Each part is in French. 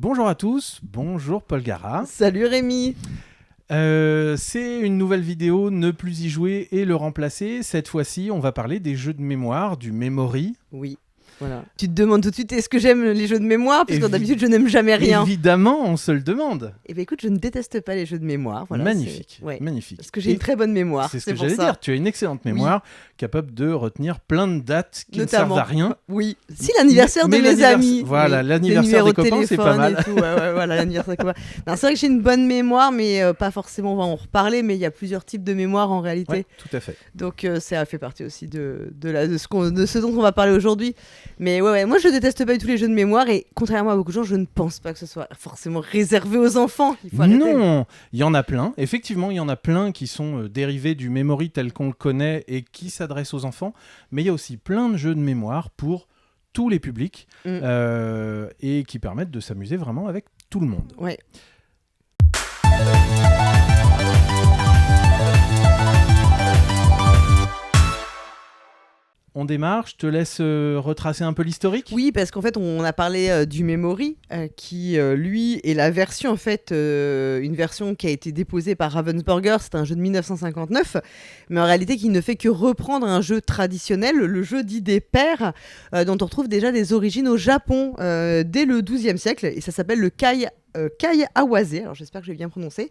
Bonjour à tous, bonjour Paul Gara. Salut Rémi. C'est une nouvelle vidéo, ne plus y jouer et le remplacer. Cette fois-ci, on va parler des jeux de mémoire, du memory. Oui, voilà. Tu te demandes tout de suite, est-ce que j'aime les jeux de mémoire? Parce que d'habitude, je n'aime jamais rien. Évidemment, on se le demande. Eh bien écoute, je ne déteste pas les jeux de mémoire. Voilà, magnifique, ouais. magnifique. Parce que j'ai une très bonne mémoire. C'est ce que j'allais dire, tu as une excellente mémoire, capable de retenir plein de dates qui Notamment. ne servent à rien. Oui, si l'anniversaire de mes amis. Voilà, oui. l'anniversaire des copains, c'est pas mal. Voilà, l'anniversaire des copains. Non, c'est vrai que j'ai une bonne mémoire, mais pas forcément, on va en reparler, mais il y a plusieurs types de mémoire en réalité. Ouais, tout à fait. Donc ça fait partie aussi de ce dont on va parler aujourd'hui. Mais ouais, moi je déteste pas du tout les jeux de mémoire et contrairement à beaucoup de gens, je ne pense pas que ce soit forcément réservé aux enfants. Il faut arrêter. Non, il y en a plein. Effectivement, il y en a plein qui sont dérivés du memory tel qu'on le connaît et qui s'adressent aux enfants. Mais il y a aussi plein de jeux de mémoire pour tous les publics et qui permettent de s'amuser vraiment avec tout le monde. Ouais. On démarre, je te laisse retracer un peu l'historique. Oui, parce qu'en fait, on a parlé du Memory, qui, lui, est la version, en fait, une version qui a été déposée par Ravensburger, c'est un jeu de 1959, mais en réalité qui ne fait que reprendre un jeu traditionnel, le jeu dit des pairs, dont on retrouve déjà des origines au Japon dès le XIIe siècle, et ça s'appelle le Kai Awase, alors j'espère que je vais bien prononcer.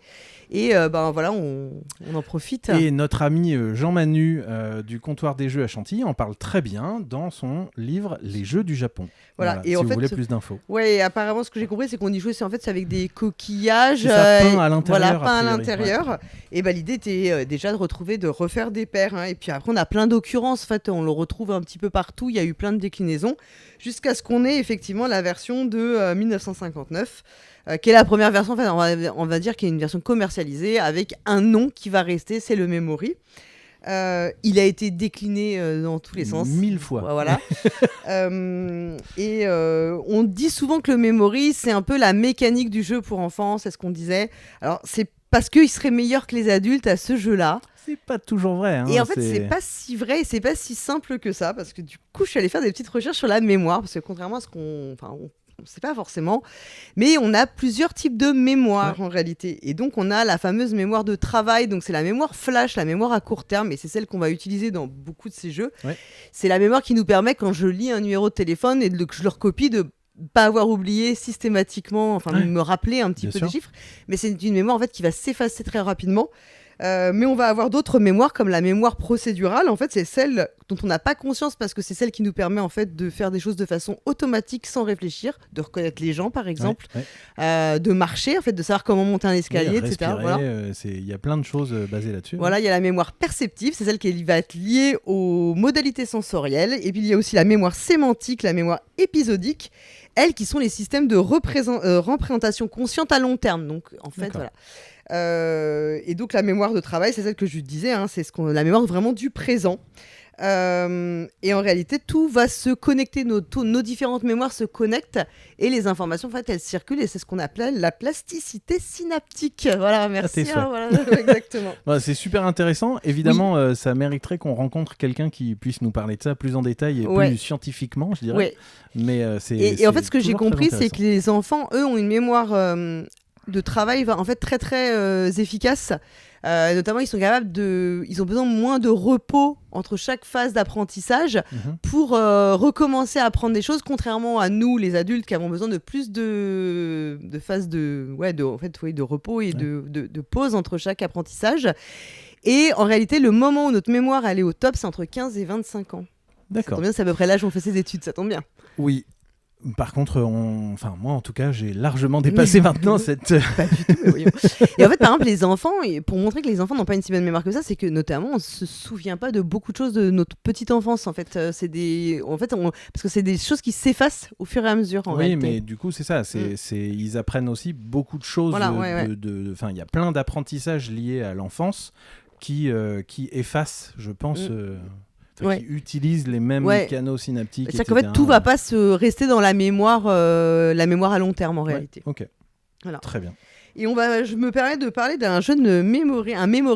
Et voilà, on en profite. Et notre ami Jean Manu du comptoir des jeux à Chantilly en parle très bien dans son livre Les jeux du Japon. Voilà. Et si en vous fait, voulez plus d'infos. Ouais, et apparemment ce que j'ai compris c'est qu'on y jouait, c'est avec des coquillages, peint à l'intérieur. Voilà, peint à l'intérieur. Ouais. Et l'idée était déjà de refaire des paires. Et puis après on a plein d'occurrences. En fait, on le retrouve un petit peu partout. Il y a eu plein de déclinaisons jusqu'à ce qu'on ait effectivement la version de 1959. Qui est la première version, en fait, on va dire qu'il y a une version commercialisée avec un nom qui va rester, c'est le Memory. Il a été décliné dans tous les sens. 1000 fois. Voilà. On dit souvent que le Memory, c'est un peu la mécanique du jeu pour enfants, c'est ce qu'on disait. Alors, c'est parce qu'il serait meilleur que les adultes à ce jeu-là. C'est pas toujours vrai. Hein, et en fait, c'est pas si vrai et c'est pas si simple que ça, parce que du coup, je suis allée faire des petites recherches sur la mémoire, parce que contrairement à ce qu'on ne sait pas forcément, mais on a plusieurs types de mémoire en réalité. Et donc, on a la fameuse mémoire de travail, donc c'est la mémoire flash, la mémoire à court terme, et c'est celle qu'on va utiliser dans beaucoup de ces jeux. Ouais. C'est la mémoire qui nous permet, quand je lis un numéro de téléphone et que je le recopie, de pas avoir oublié systématiquement, de me rappeler un petit peu des chiffres. Mais c'est une mémoire en fait qui va s'effacer très rapidement. Mais on va avoir d'autres mémoires comme la mémoire procédurale. En fait, c'est celle dont on n'a pas conscience parce que c'est celle qui nous permet en fait de faire des choses de façon automatique sans réfléchir, de reconnaître les gens par exemple, de marcher, en fait, de savoir comment monter un escalier, etc. Voilà. Il y a plein de choses basées là-dessus. Voilà, il y a la mémoire perceptive, c'est celle qui va être liée aux modalités sensorielles. Et puis il y a aussi la mémoire sémantique, la mémoire épisodique, elles qui sont les systèmes de représentation consciente à long terme. Donc en fait, voilà. Et donc la mémoire de travail, c'est celle que je disais, c'est la mémoire vraiment du présent. Et en réalité, tout va se connecter, nos différentes mémoires se connectent et les informations, en fait, elles circulent et c'est ce qu'on appelle la plasticité synaptique. Voilà, merci. Voilà, exactement. C'est super intéressant. Évidemment, ça mériterait qu'on rencontre quelqu'un qui puisse nous parler de ça plus en détail et plus scientifiquement, je dirais. Ouais. Mais et en fait, ce que j'ai compris, c'est que les enfants, eux, ont une mémoire de travail en fait très très efficace. Notamment, ils ont besoin de moins de repos entre chaque phase d'apprentissage pour recommencer à apprendre des choses, contrairement à nous, les adultes, qui avons besoin de plus de phases de repos et de pause entre chaque apprentissage. Et en réalité, le moment où notre mémoire elle est au top, c'est entre 15 et 25 ans. D'accord. Ça tombe bien, c'est à peu près l'âge où on fait ses études, ça tombe bien. Oui. Par contre, moi en tout cas, j'ai largement dépassé maintenant cette... Pas du tout, mais oui. Et en fait, par exemple, les enfants, pour montrer que les enfants n'ont pas une si bonne mémoire que ça, c'est que notamment, on ne se souvient pas de beaucoup de choses de notre petite enfance. En fait, parce que c'est des choses qui s'effacent au fur et à mesure. En réalité. Mais du coup, c'est ça. Ils apprennent aussi beaucoup de choses. Voilà, il y a plein d'apprentissages liés à l'enfance qui effacent, je pense... qui utilisent les mêmes canaux synaptiques. C'est-à-dire qu'en fait, tout ne va pas se rester dans la mémoire à long terme en réalité. Ok, voilà. Très bien. Et je me permets de parler d'un jeu de memory,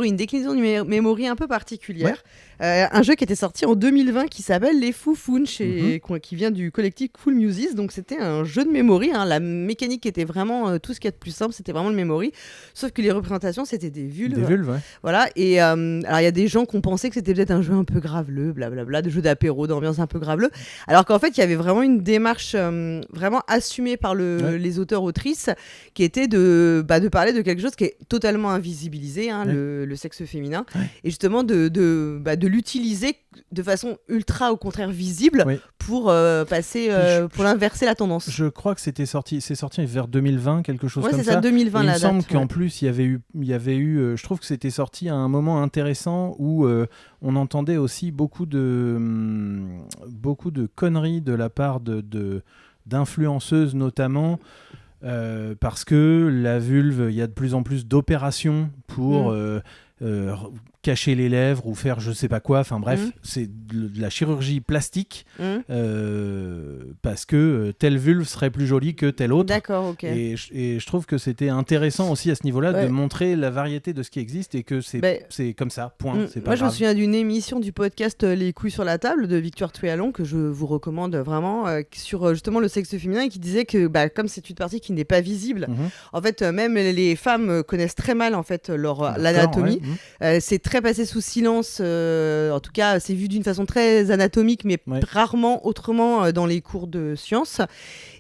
une déclinaison du memory un peu particulière. Un jeu qui était sorti en 2020 qui s'appelle Les Foufounes, qui vient du collectif Cool Muses. Donc c'était un jeu de memory. La mécanique était vraiment tout ce qu'il y a de plus simple, c'était vraiment le memory. Sauf que les représentations, c'était des vulves. Des vulves, ouais. Voilà. Et alors il y a des gens qui ont pensé que c'était peut-être un jeu un peu graveleux, blablabla, de jeu d'apéro, d'ambiance un peu graveleux. Alors qu'en fait, il y avait vraiment une démarche vraiment assumée par les auteurs-autrices qui était de parler de quelque chose qui est totalement invisibilisé, le sexe féminin, et justement de l'utiliser de façon ultra, au contraire, visible pour pour inverser la tendance. Je crois que c'est sorti vers 2020, quelque chose comme ça. Ouais, c'est ça, 2020 la date. Il me semble qu'en plus, il y avait eu je trouve que c'était sorti à un moment intéressant où on entendait aussi beaucoup de conneries de la part d'influenceuses notamment. Parce que la vulve, il y a de plus en plus d'opérations pour cacher les lèvres ou faire je sais pas quoi, enfin bref, c'est de la chirurgie plastique parce que telle vulve serait plus jolie que telle autre. D'accord, ok. Et je trouve que c'était intéressant aussi à ce niveau-là de montrer la variété de ce qui existe et que c'est comme ça, point. C'est pas moi grave. je me souviens d'une émission du podcast Les couilles sur la table de Victoire Tualon que je vous recommande vraiment sur justement le sexe féminin et qui disait que comme c'est une partie qui n'est pas visible, en fait même les femmes connaissent très mal en fait l'anatomie. C'est très passé sous silence, en tout cas c'est vu d'une façon très anatomique mais rarement autrement dans les cours de sciences,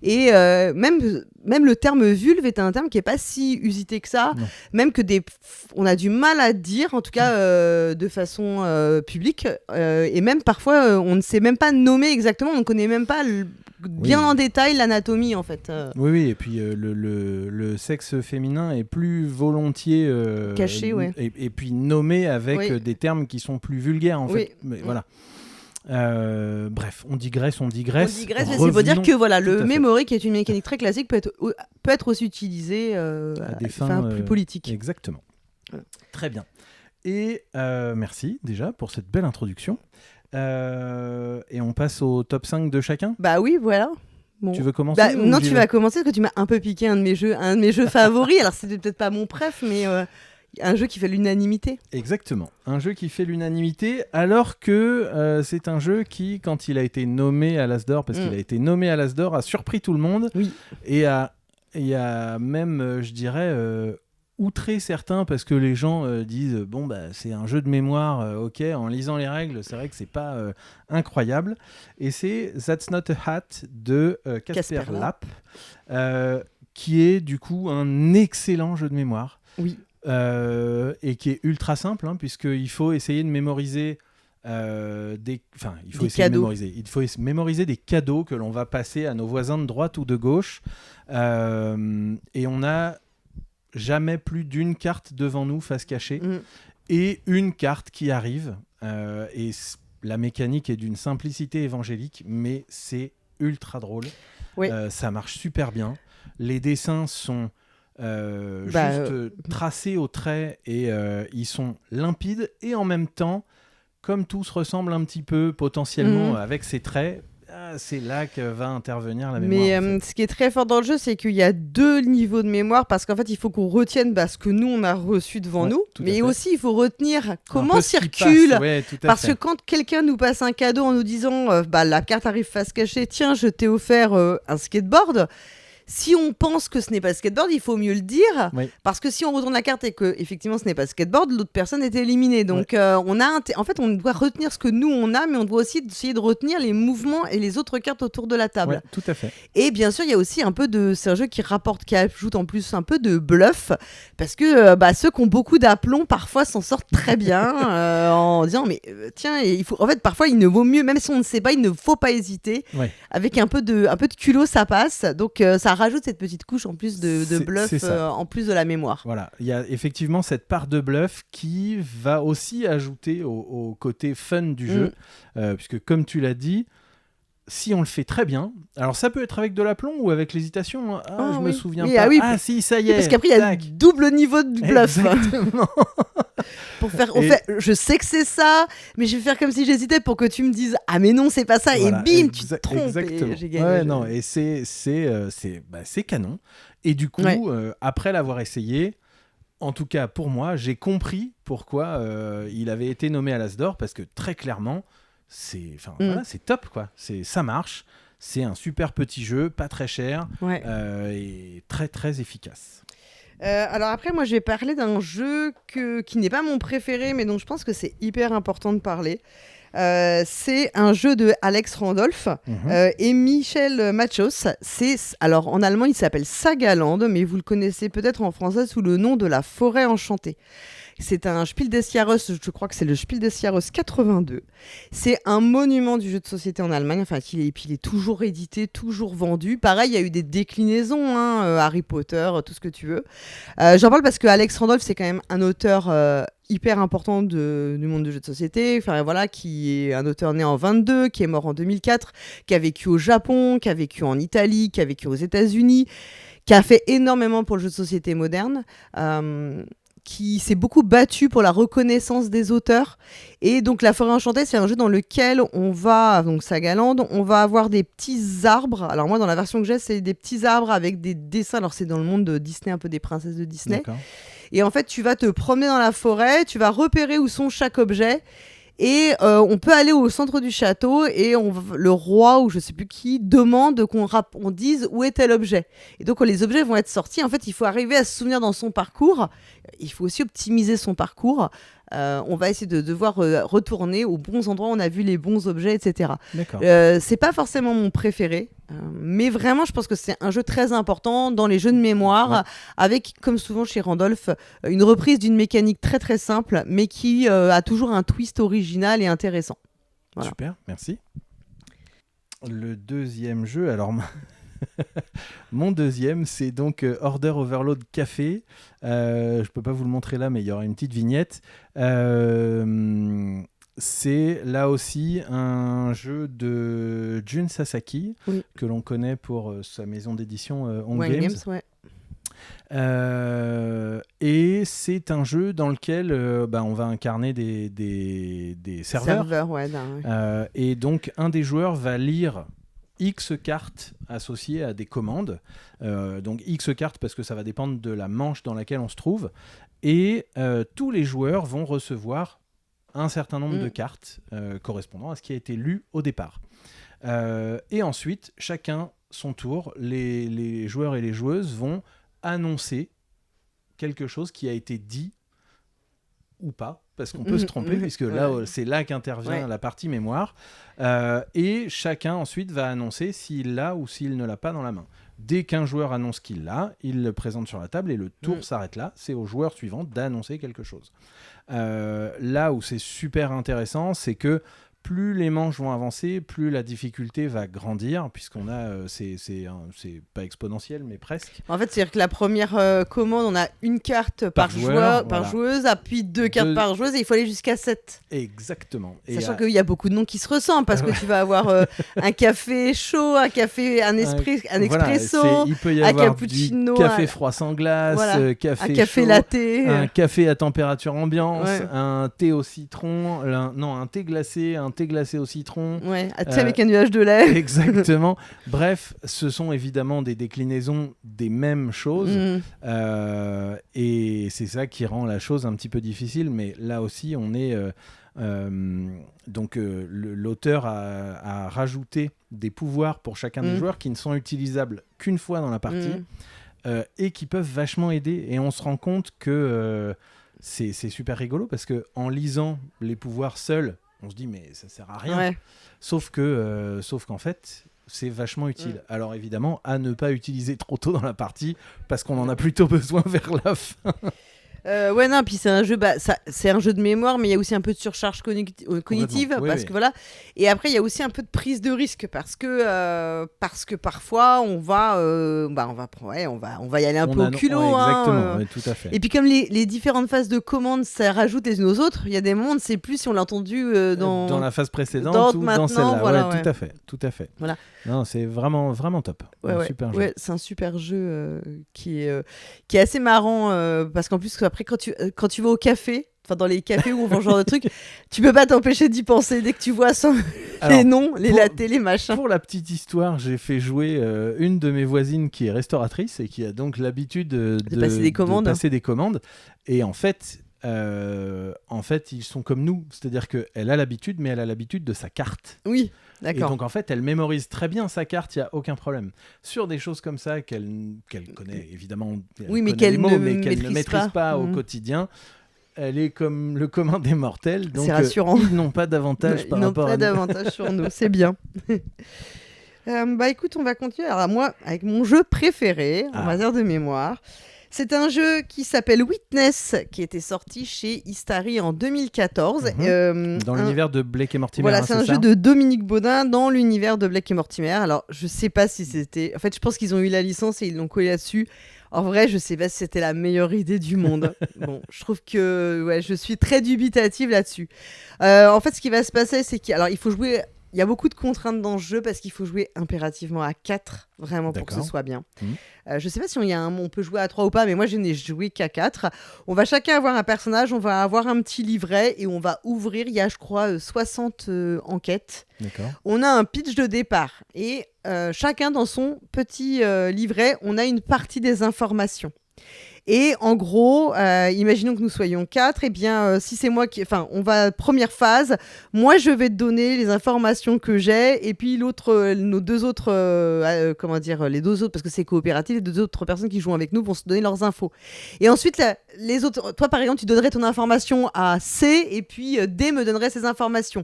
et même le terme vulve est un terme qui est pas si usité que ça, même que on a du mal à dire en tout cas de façon publique, et même parfois on ne sait même pas nommer exactement, on ne connaît même pas bien en détail l'anatomie en fait. Oui, et puis le sexe féminin est plus volontiers caché, et puis nommé avec des termes qui sont plus vulgaires en fait. Mais voilà. Bref, on digresse. Mais c'est pour dire que voilà, le memory, qui est une mécanique très classique, peut être aussi utilisé à des fins plus politiques. Exactement. Voilà. Très bien. Et merci déjà pour cette belle introduction. Et on passe au top 5 de chacun. Bah oui, voilà. Bon. Tu veux commencer Non, tu vas commencer parce que tu m'as un peu piqué un de mes jeux favoris. Alors c'était peut-être pas mon préf, mais un jeu qui fait l'unanimité. Exactement, un jeu qui fait l'unanimité, alors que c'est un jeu qui, quand il a été nommé à l'As d'Or, parce qu'il a été nommé à l'As d'Or, a surpris tout le monde, et a même, je dirais, outré certains, parce que les gens disent c'est un jeu de mémoire, ok, en lisant les règles, c'est vrai que c'est pas incroyable, et c'est That's Not a Hat de Casper Lapp, qui est du coup un excellent jeu de mémoire. Oui. Et qui est ultra simple, puisqu'il faut essayer de mémoriser il faut mémoriser des cadeaux que l'on va passer à nos voisins de droite ou de gauche, et on n'a jamais plus d'une carte devant nous face cachée et une carte qui arrive, et la mécanique est d'une simplicité évangélique, mais c'est ultra drôle. Ça marche super bien, les dessins sont tracés au trait, et ils sont limpides, et en même temps, comme tout se ressemble un petit peu potentiellement avec ces traits, c'est là que va intervenir la mémoire. Mais ce qui est très fort dans le jeu, c'est qu'il y a 2 niveaux de mémoire, parce qu'en fait il faut qu'on retienne ce que nous on a reçu devant nous, mais aussi il faut retenir comment circule, parce que quand quelqu'un nous passe un cadeau en nous disant la carte arrive face cachée, tiens je t'ai offert un skateboard, si on pense que ce n'est pas skateboard, il faut mieux le dire, parce que si on retourne la carte et que effectivement ce n'est pas skateboard, l'autre personne est éliminée. Donc on doit retenir ce que nous on a, mais on doit aussi essayer de retenir les mouvements et les autres cartes autour de la table. Tout à fait. Et bien sûr, il y a aussi c'est un jeu qui ajoute en plus un peu de bluff, parce que ceux qui ont beaucoup d'aplomb parfois s'en sortent très bien en disant tiens, en fait parfois il ne vaut mieux, même si on ne sait pas, il ne faut pas hésiter. Avec un peu de culot ça passe. Donc ça rajoute cette petite couche en plus de bluff, en plus de la mémoire. Voilà, il y a effectivement cette part de bluff qui va aussi ajouter au côté fun du jeu, puisque comme tu l'as dit, si on le fait très bien, alors ça peut être avec de l'aplomb ou avec l'hésitation. Je me souviens oui, pas. oui, Si, ça y est. Parce qu'après, il y a un double niveau de bluff. Exactement. Pour faire, je sais que c'est ça, mais je vais faire comme si j'hésitais pour que tu me dises ah mais non c'est pas ça, voilà, et bim tu te trompes. Exactement. Et j'ai gagné. Et c'est canon. Et du coup, après l'avoir essayé, en tout cas pour moi, j'ai compris pourquoi il avait été nommé à l'As d'Or, parce que très clairement, c'est top quoi. Ça marche. C'est un super petit jeu, pas très cher, et très très efficace. Alors après, moi, je vais parler d'un jeu qui n'est pas mon préféré, mais dont je pense que c'est hyper important de parler. C'est un jeu de Alex Randolph et Michel Machos. Alors, en allemand, il s'appelle Sagaland, mais vous le connaissez peut-être en français sous le nom de La Forêt Enchantée. C'est un Spiel des Jahres, je crois que c'est le Spiel des Jahres 82. C'est un monument du jeu de société en Allemagne. Enfin, il est toujours édité, toujours vendu. Pareil, il y a eu des déclinaisons, Harry Potter, tout ce que tu veux. J'en parle parce que Alex Randolph, c'est quand même un auteur hyper important du monde du jeu de société. Enfin, voilà, qui est un auteur né en 22, qui est mort en 2004, qui a vécu au Japon, qui a vécu en Italie, qui a vécu aux États-Unis, qui a fait énormément pour le jeu de société moderne. Qui s'est beaucoup battu pour la reconnaissance des auteurs. Et donc La Forêt Enchantée, c'est un jeu dans lequel on va, donc Sagaland, on va avoir des petits arbres. Alors moi, dans la version que j'ai, c'est des petits arbres avec des dessins. Alors c'est dans le monde de Disney, un peu des princesses de Disney. D'accord. Et en fait, tu vas te promener dans la forêt, tu vas repérer où sont chaque objet. Et on peut aller au centre du château et le roi ou je sais plus qui demande qu'on dise où est tel objet. Et donc quand les objets vont être sortis, en fait il faut arriver à se souvenir dans son parcours. Il faut aussi optimiser son parcours. On va essayer de devoir retourner aux bons endroits où on a vu les bons objets, etc. D'accord. C'est pas forcément mon préféré, mais vraiment je pense que c'est un jeu très important dans les jeux de mémoire, avec, comme souvent chez Randolph, une reprise d'une mécanique très très simple, mais qui a toujours un twist original et intéressant. Voilà. Super, merci. Le deuxième jeu, alors mon deuxième, c'est donc Order Overload Café. Je peux pas vous le montrer là, mais il y aura une petite vignette. C'est là aussi un jeu de Jun Sasaki, que l'on connaît pour sa maison d'édition Home Games. Et c'est un jeu dans lequel on va incarner des serveurs. Et donc un des joueurs va lire X cartes associées à des commandes. Donc X cartes parce que ça va dépendre de la manche dans laquelle on se trouve. Et tous les joueurs vont recevoir un certain nombre de cartes correspondant à ce qui a été lu au départ. Et ensuite, chacun son tour, les joueurs et les joueuses vont annoncer quelque chose qui a été dit ou pas, parce qu'on peut se tromper, puisque là, c'est là qu'intervient la partie mémoire. Et chacun ensuite va annoncer s'il l'a ou s'il ne l'a pas dans la main. Dès qu'un joueur annonce qu'il l'a, il le présente sur la table et le tour s'arrête là. C'est au joueur suivant d'annoncer quelque chose. Là où c'est super intéressant, c'est que plus les manches vont avancer, plus la difficulté va grandir, puisqu'on a, c'est pas exponentiel, mais presque. En fait, c'est-à-dire que la première commande, on a une carte par joueur, par joueuse, puis deux cartes par joueuse, et il faut aller jusqu'à 7. Exactement. Sachant qu'il y a beaucoup de noms qui se ressemblent, parce que tu vas avoir un café chaud, un espresso, il peut y un avoir cappuccino, du café froid sans glace, un café chaud, latte, un café à température ambiance, un thé au citron, un thé glacé, un thé glacé au citron. Avec un nuage de lait. Exactement. Bref, ce sont évidemment des déclinaisons des mêmes choses. Et c'est ça qui rend la chose un petit peu difficile. Mais là aussi, on est... l'auteur a rajouté des pouvoirs pour chacun des joueurs qui ne sont utilisables qu'une fois dans la partie et qui peuvent vachement aider. Et on se rend compte que c'est super rigolo parce qu'en lisant les pouvoirs seuls, on se dit mais ça sert à rien. Sauf qu'en fait c'est vachement utile. Alors évidemment à ne pas utiliser trop tôt dans la partie parce qu'on en a plutôt besoin vers la fin. Ouais, non, puis c'est un jeu, c'est un jeu de mémoire, mais il y a aussi un peu de surcharge cognitive, Oui, parce oui. que voilà. Et après, il y a aussi un peu de prise de risque, parce que parfois, on va y aller un peu au culot, Ouais, exactement, hein. ouais, tout à fait. Et puis comme les différentes phases de commande, ça rajoute les unes aux autres. Il y a des moments, on ne sait plus si on l'a entendu Dans la phase précédente ou dans maintenant, celle-là. voilà, Ouais, ouais. tout à fait. Voilà. Non, c'est vraiment, vraiment top. Ouais, Un ouais. super jeu. Ouais, c'est un super jeu qui est assez marrant parce qu'en plus après quand tu vas au café, enfin dans les cafés où on vend ce genre de trucs, tu peux pas t'empêcher d'y penser dès que tu vois ça, Alors, les noms, les latés, les machins. Pour la petite histoire, j'ai fait jouer une de mes voisines qui est restauratrice et qui a donc l'habitude de passer des commandes. de passer des commandes. Et en fait, ils sont comme nous. C'est-à-dire qu'elle a l'habitude, mais elle a l'habitude de sa carte. Oui, Et d'accord. donc, en fait, elle mémorise très bien sa carte, il n'y a aucun problème. Sur des choses comme ça qu'elle connaît, évidemment, Oui, mais connaît qu'elle les mots, ne mais qu'elle ne maîtrise pas au Mhm. quotidien, elle est comme le commun des mortels. Donc, C'est rassurant. ils n'ont pas d'avantage Ils par n'ont rapport pas à nous. d'avantage sur nous, c'est bien. Écoute, on va continuer. Alors moi, avec mon jeu préféré, on va dire de mémoire. C'est un jeu qui s'appelle Witness, qui était sorti chez Istari en 2014. Dans l'univers de Blake et Mortimer. Voilà, c'est un jeu de Dominique Baudin dans l'univers de Blake et Mortimer. Alors, je sais pas si c'était... En fait, je pense qu'ils ont eu la licence et ils l'ont collé là-dessus. En vrai, je sais pas si c'était la meilleure idée du monde. Bon, je trouve que ouais, je suis très dubitative là-dessus. En fait, ce qui va se passer, c'est qu'il faut jouer... Il y a beaucoup de contraintes dans ce jeu parce qu'il faut jouer impérativement à 4, vraiment, pour que ce soit bien. Je sais pas si on peut jouer à 3 ou pas, mais moi, je n'ai joué qu'à 4. On va chacun avoir un personnage, on va avoir un petit livret et on va ouvrir, il y a, je crois, 60 enquêtes. D'accord. On a un pitch de départ et chacun dans son petit livret, on a une partie des informations. Et en gros, imaginons que nous soyons 4, et bien si c'est moi qui... Enfin, première phase, moi je vais te donner les informations que j'ai, et puis nos deux autres, les deux autres, parce que c'est coopératif, les deux autres personnes qui jouent avec nous vont se donner leurs infos. Et ensuite, les autres, toi par exemple, tu donnerais ton information à C, et puis D me donnerait ses informations.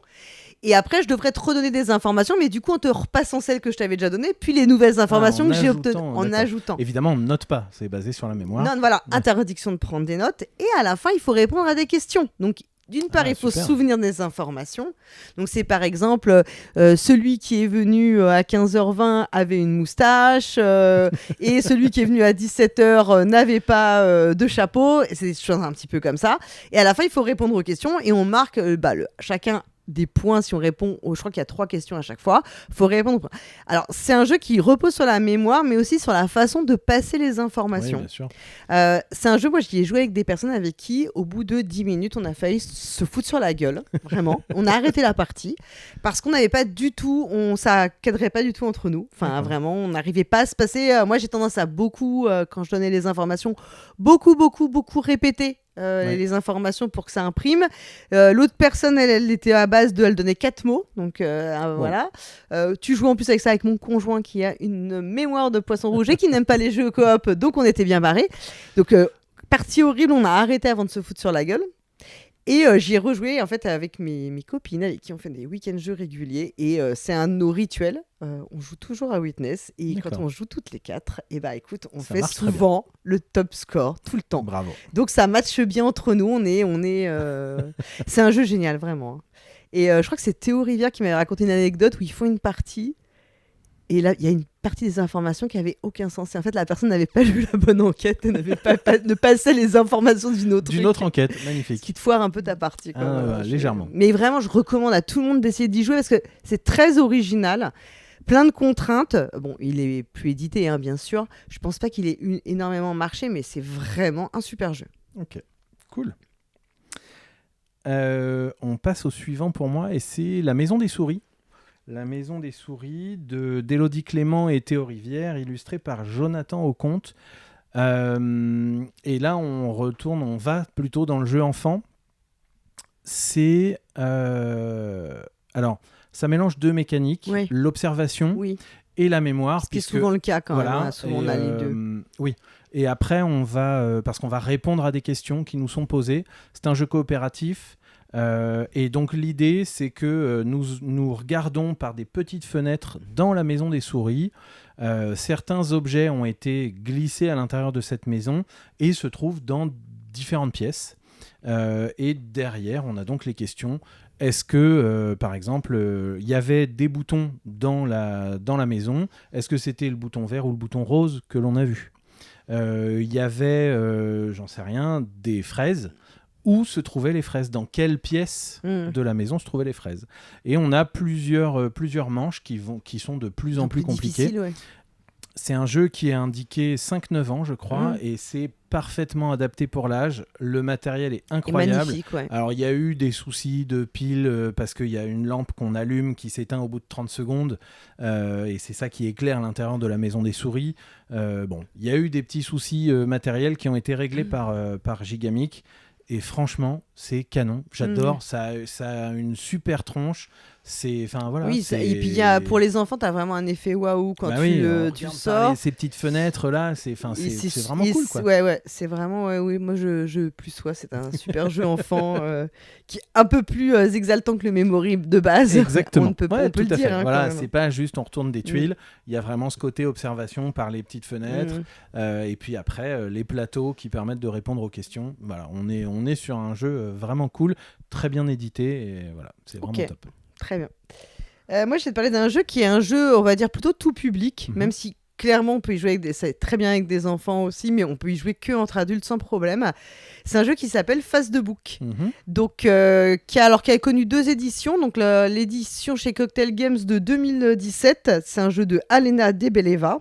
Et après, je devrais te redonner des informations, mais du coup, en te repassant celles que je t'avais déjà données, puis les nouvelles informations que j'ai obtenues en ajoutant. Évidemment, on ne note pas, c'est basé sur la mémoire. Non, voilà, interdiction de prendre des notes. Et à la fin, il faut répondre à des questions. Donc, d'une part, il faut se souvenir des informations. Donc, c'est par exemple, celui qui est venu à 15h20 avait une moustache, et celui qui est venu à 17h n'avait pas de chapeau. C'est des choses un petit peu comme ça. Et à la fin, il faut répondre aux questions, et on marque chacun des points si on répond. Je crois qu'il y a 3 questions à chaque fois. Il faut répondre aux points. Alors, c'est un jeu qui repose sur la mémoire, mais aussi sur la façon de passer les informations. Oui, bien sûr. C'est un jeu, moi, j'y ai joué avec des personnes avec qui, au bout de 10 minutes, on a failli se foutre sur la gueule. Vraiment. On a arrêté la partie parce qu'on n'avait pas du tout... ça cadrait pas du tout entre nous. Enfin, vraiment, on n'arrivait pas à se passer... moi, j'ai tendance à beaucoup, quand je donnais les informations, beaucoup répéter les informations pour que ça imprime. L'autre personne, elle était à base elle donnait 4 mots. Donc voilà. Tu joues en plus avec ça avec mon conjoint qui a une mémoire de poisson rouge et qui n'aime pas les jeux coop, donc on était bien barrés. Donc partie horrible, on a arrêté avant de se foutre sur la gueule. Et j'y ai rejoué en fait avec mes copines avec qui on fait des week-ends jeux réguliers et c'est un de nos rituels. On joue toujours à Witness et quand on joue toutes les 4, et écoute, on fait souvent le top score tout le temps. Bravo. Donc ça matche bien entre nous. C'est un jeu génial vraiment. Et je crois que c'est Théo Rivière qui m'avait raconté une anecdote où ils font une partie. Et là, il y a une partie des informations qui n'avait aucun sens. Et en fait, la personne n'avait pas lu la bonne enquête, elle n'avait pas ne passait les informations d'une autre enquête. Magnifique. Ce qui te foire un peu ta partie. Légèrement. Mais vraiment, je recommande à tout le monde d'essayer d'y jouer parce que c'est très original. Plein de contraintes. Bon, il est plus édité, hein, bien sûr. Je pense pas qu'il ait énormément marché, mais c'est vraiment un super jeu. Ok, cool. On passe au suivant pour moi et c'est La Maison des Souris. La Maison des Souris d'Élodie Clément et Théo Rivière, illustré par Jonathan Auconte. Et là, on va plutôt dans le jeu enfant. C'est... Alors, ça mélange 2 mécaniques, l'observation et la mémoire. Ce qui est souvent le cas quand même, hein, souvent on a les deux. Oui, et après, on va, parce qu'on va répondre à des questions qui nous sont posées. C'est un jeu coopératif. Et donc l'idée c'est que nous regardons par des petites fenêtres dans la maison des souris. Certains objets ont été glissés à l'intérieur de cette maison et se trouvent dans différentes pièces. Et derrière, on a donc les questions. Est-ce que, par exemple, il y avait des boutons dans la maison ? Est-ce que c'était le bouton vert ou le bouton rose que l'on a vu ? Il y avait, j'en sais rien, des fraises. Où se trouvaient les fraises ? Dans quelle pièce de la maison se trouvaient les fraises ? Et on a plusieurs manches qui sont de plus en plus compliquées. Ouais. C'est un jeu qui est indiqué 5-9 ans, je crois, et c'est parfaitement adapté pour l'âge. Le matériel est incroyable. Magnifique, ouais. Alors, il y a eu des soucis de pile parce qu'il y a une lampe qu'on allume qui s'éteint au bout de 30 secondes et c'est ça qui éclaire l'intérieur de la maison des souris. Il y a eu des petits soucis matériels qui ont été réglés par Gigamic. Et franchement, c'est canon. J'adore. Ça a une super tronche. Voilà. Oui, et puis pour les enfants, tu as vraiment un effet waouh quand tu sors. Ces petites fenêtres là, c'est vraiment cool, quoi. Ouais, c'est vraiment. Oui, moi je plus sois. C'est un super jeu enfant qui est un peu plus exaltant que le Memory de base. Exactement. On peut le dire. Hein, voilà, c'est pas juste on retourne des tuiles. Il y a vraiment ce côté observation par les petites fenêtres. Et puis après, les plateaux qui permettent de répondre aux questions. Voilà, on est sur un jeu vraiment cool, très bien édité. Et voilà, c'est vraiment top. Très bien. Moi, je vais te parler d'un jeu qui est un jeu, on va dire, plutôt tout public, même si clairement, on peut y jouer très bien avec des enfants aussi, mais on peut y jouer que entre adultes sans problème. C'est un jeu qui s'appelle Face de Book, donc, qui a connu 2 éditions. Donc, l'édition chez Cocktail Games de 2017, c'est un jeu de Alena Debeleva.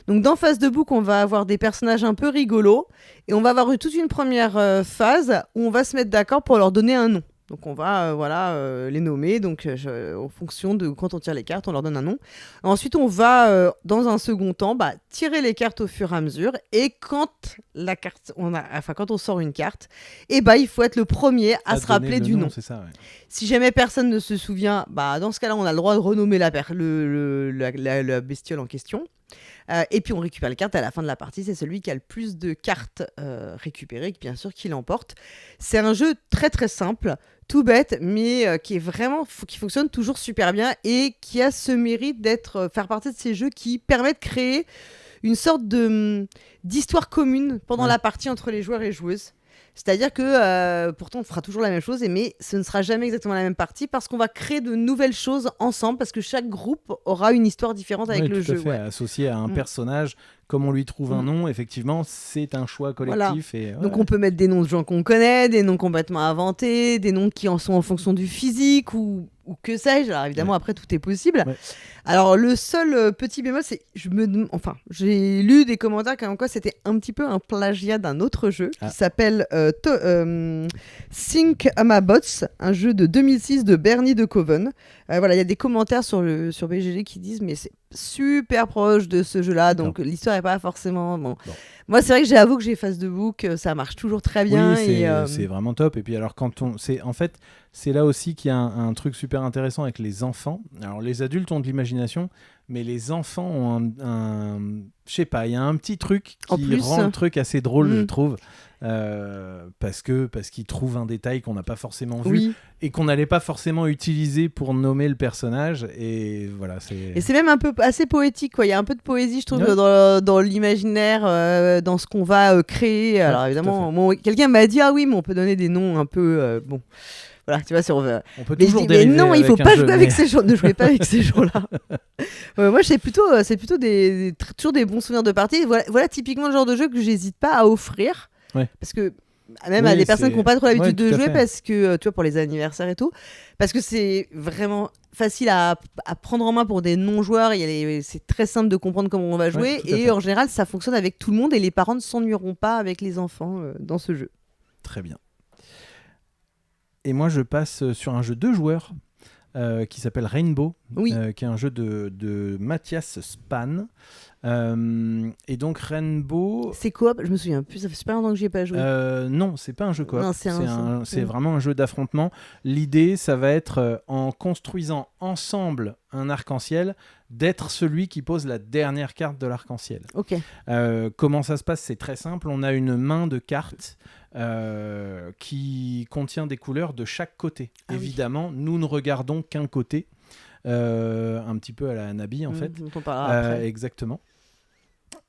Donc, dans Face de Book, on va avoir des personnages un peu rigolos et on va avoir toute une première phase où on va se mettre d'accord pour leur donner un nom. Donc on va les nommer, donc en fonction de quand on tire les cartes, on leur donne un nom. Ensuite, on va dans un second temps tirer les cartes au fur et à mesure. Et quand on sort une carte, il faut être le premier à se rappeler du nom. C'est ça, ouais. Si jamais personne ne se souvient, dans ce cas-là, on a le droit de renommer la bestiole en question. Et puis on récupère les cartes à la fin de la partie. C'est celui qui a le plus de cartes récupérées, bien sûr, qui l'emporte. C'est un jeu très très simple, tout bête, mais qui fonctionne toujours super bien et qui a ce mérite faire partie de ces jeux qui permettent de créer une sorte d'histoire commune pendant la partie entre les joueurs et joueuses. C'est-à-dire que pourtant on fera toujours la même chose, mais ce ne sera jamais exactement la même partie parce qu'on va créer de nouvelles choses ensemble, parce que chaque groupe aura une histoire différente avec le jeu. Tout à fait, associé à un personnage, comme on lui trouve un nom, effectivement, c'est un choix collectif. Voilà. Donc on peut mettre des noms de gens qu'on connaît, des noms complètement inventés, des noms qui en sont en fonction du physique ou que sais-je. Alors évidemment, après, tout est possible. Ouais. Alors le seul petit bémol, c'est j'ai lu des commentaires comme quoi c'était un petit peu un plagiat d'un autre jeu qui s'appelle Think Amabots, un jeu de 2006 de Bernie de Coven. Il y a des commentaires sur BGG qui disent mais c'est super proche de ce jeu-là, donc l'histoire n'est pas forcément bon. Moi, c'est vrai que j'avoue que j'ai Face de Book, ça marche toujours très bien. Oui, c'est vraiment top. Et puis alors c'est là aussi qu'il y a un truc super intéressant avec les enfants. Alors les adultes ont de l'imagination, mais les enfants ont je sais pas, il y a un petit truc qui rend le truc assez drôle, je trouve. Parce qu'ils trouvent un détail qu'on n'a pas forcément vu et qu'on n'allait pas forcément utiliser pour nommer le personnage, et voilà, et c'est même un peu assez poétique, quoi. Il y a un peu de poésie, je trouve, dans l'imaginaire, dans ce qu'on va créer. Alors évidemment, quelqu'un m'a dit mais on peut donner des noms un peu voilà, tu vois, si on veut. On peut toujours dériver. Mais non, il faut pas jouer avec ces gens. Ne jouez pas avec ces gens-là. Moi, c'est plutôt toujours des bons souvenirs de partie. Voilà typiquement le genre de jeu que j'hésite pas à offrir. Ouais. Parce que même à des personnes qui n'ont pas trop l'habitude de jouer, parce que tu vois, pour les anniversaires et tout, parce que c'est vraiment facile à prendre en main pour des non-joueurs. C'est très simple de comprendre comment on va jouer, et en général, ça fonctionne avec tout le monde, et les parents ne s'ennuieront pas avec les enfants dans ce jeu. Très bien. Et moi, je passe sur un jeu 2 joueurs qui s'appelle Rainbow, qui est un jeu de Mathias Span. Et donc Rainbow... C'est coop, je me souviens plus, ça fait super longtemps que j'y ai pas joué. Non, c'est pas un jeu coop, non, c'est vraiment un jeu d'affrontement. L'idée, ça va être, en construisant ensemble un arc-en-ciel, d'être celui qui pose la dernière carte de l'arc-en-ciel. Okay. Comment ça se passe ? C'est très simple, on a une main de cartes qui contient des couleurs de chaque côté. Évidemment, nous ne regardons qu'un côté, un petit peu à la Nabi en fait. On parlera après. Exactement.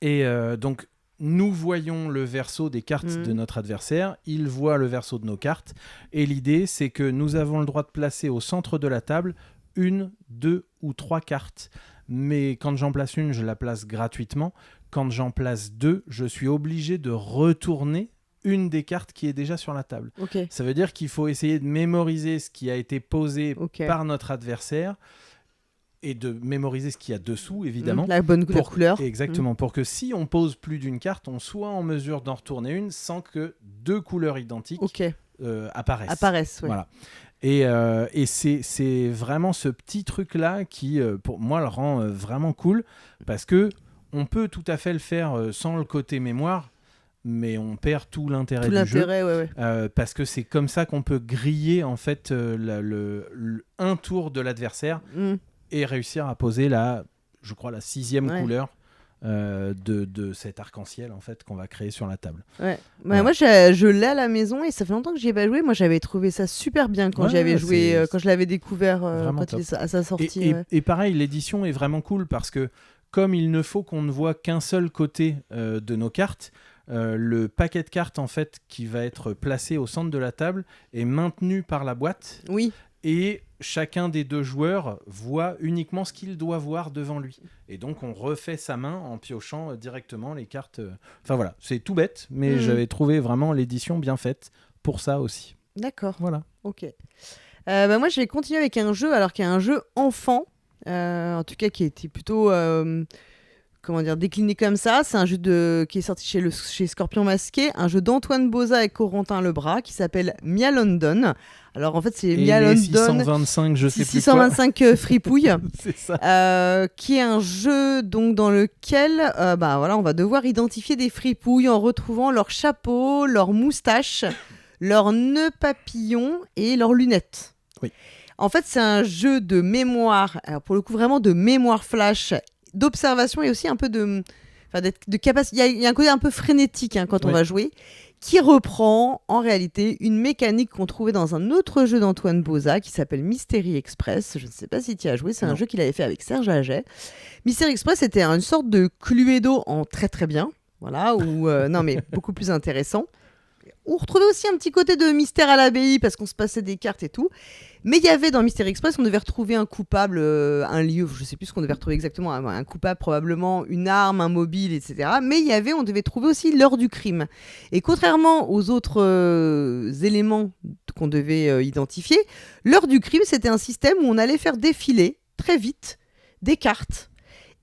Et donc nous voyons le verso des cartes de notre adversaire, il voit le verso de nos cartes, et l'idée c'est que nous avons le droit de placer au centre de la table 1, 2 ou 3 cartes. Mais quand j'en place une, je la place gratuitement. Quand j'en place 2, je suis obligé de retourner une des cartes qui est déjà sur la table. Okay. Ça veut dire qu'il faut essayer de mémoriser ce qui a été posé par notre adversaire et de mémoriser ce qu'il y a dessous, évidemment. La bonne couleur. Exactement, pour que si on pose plus d'une carte, on soit en mesure d'en retourner une sans que 2 couleurs identiques apparaissent. Ouais. Voilà. Et c'est vraiment ce petit truc-là qui, pour moi, le rend vraiment cool, parce que on peut tout à fait le faire sans le côté mémoire, mais on perd tout l'intérêt du jeu, parce que c'est comme ça qu'on peut griller en fait un tour de l'adversaire et réussir à poser je crois la 6e couleur de cet arc-en-ciel en fait qu'on va créer sur la table. Moi je l'ai à la maison et ça fait longtemps que j'y ai pas joué. Moi j'avais trouvé ça super bien quand j'avais joué, quand je l'avais découvert à sa sortie. Et pareil, l'édition est vraiment cool parce que comme il ne faut qu'on ne voit qu'un seul côté de nos cartes, le paquet de cartes en fait qui va être placé au centre de la table est maintenu par la boîte. Oui. Et chacun des 2 joueurs voit uniquement ce qu'il doit voir devant lui. Et donc, on refait sa main en piochant directement les cartes. Enfin voilà, c'est tout bête, mais j'avais trouvé vraiment l'édition bien faite pour ça aussi. D'accord. Voilà. Ok. Moi, je vais continuer avec un jeu, alors qu'il y a un jeu enfant, en tout cas qui était plutôt... décliné comme ça. C'est un jeu qui est sorti chez Scorpion Masqué, un jeu d'Antoine Boza et Corentin Lebras qui s'appelle Mia London. Alors en fait, c'est Mia London 625, je sais plus 625 fripouilles. C'est ça. Qui est un jeu donc dans lequel on va devoir identifier des fripouilles en retrouvant leur chapeau, leur moustache, leurs nœuds papillons et leurs lunettes. Oui. En fait, c'est un jeu de mémoire, alors pour le coup vraiment de mémoire flash, d'observation et aussi un peu de capacité. Il y a un côté un peu frénétique quand on va jouer, qui reprend en réalité une mécanique qu'on trouvait dans un autre jeu d'Antoine Boza qui s'appelle Mystery Express. Je ne sais pas si tu y as joué, c'est un jeu qu'il avait fait avec Serge Aget. Mystery Express, c'était une sorte de Cluedo en très très bien, voilà, non mais beaucoup plus intéressant. On retrouvait aussi un petit côté de mystère à l'abbaye parce qu'on se passait des cartes et tout. Mais il y avait dans Mystery Express, on devait retrouver un coupable, un lieu, je ne sais plus ce qu'on devait retrouver exactement, un coupable probablement, une arme, un mobile, etc. Mais on devait trouver aussi l'heure du crime. Et contrairement aux autres éléments qu'on devait identifier, l'heure du crime, c'était un système où on allait faire défiler très vite des cartes.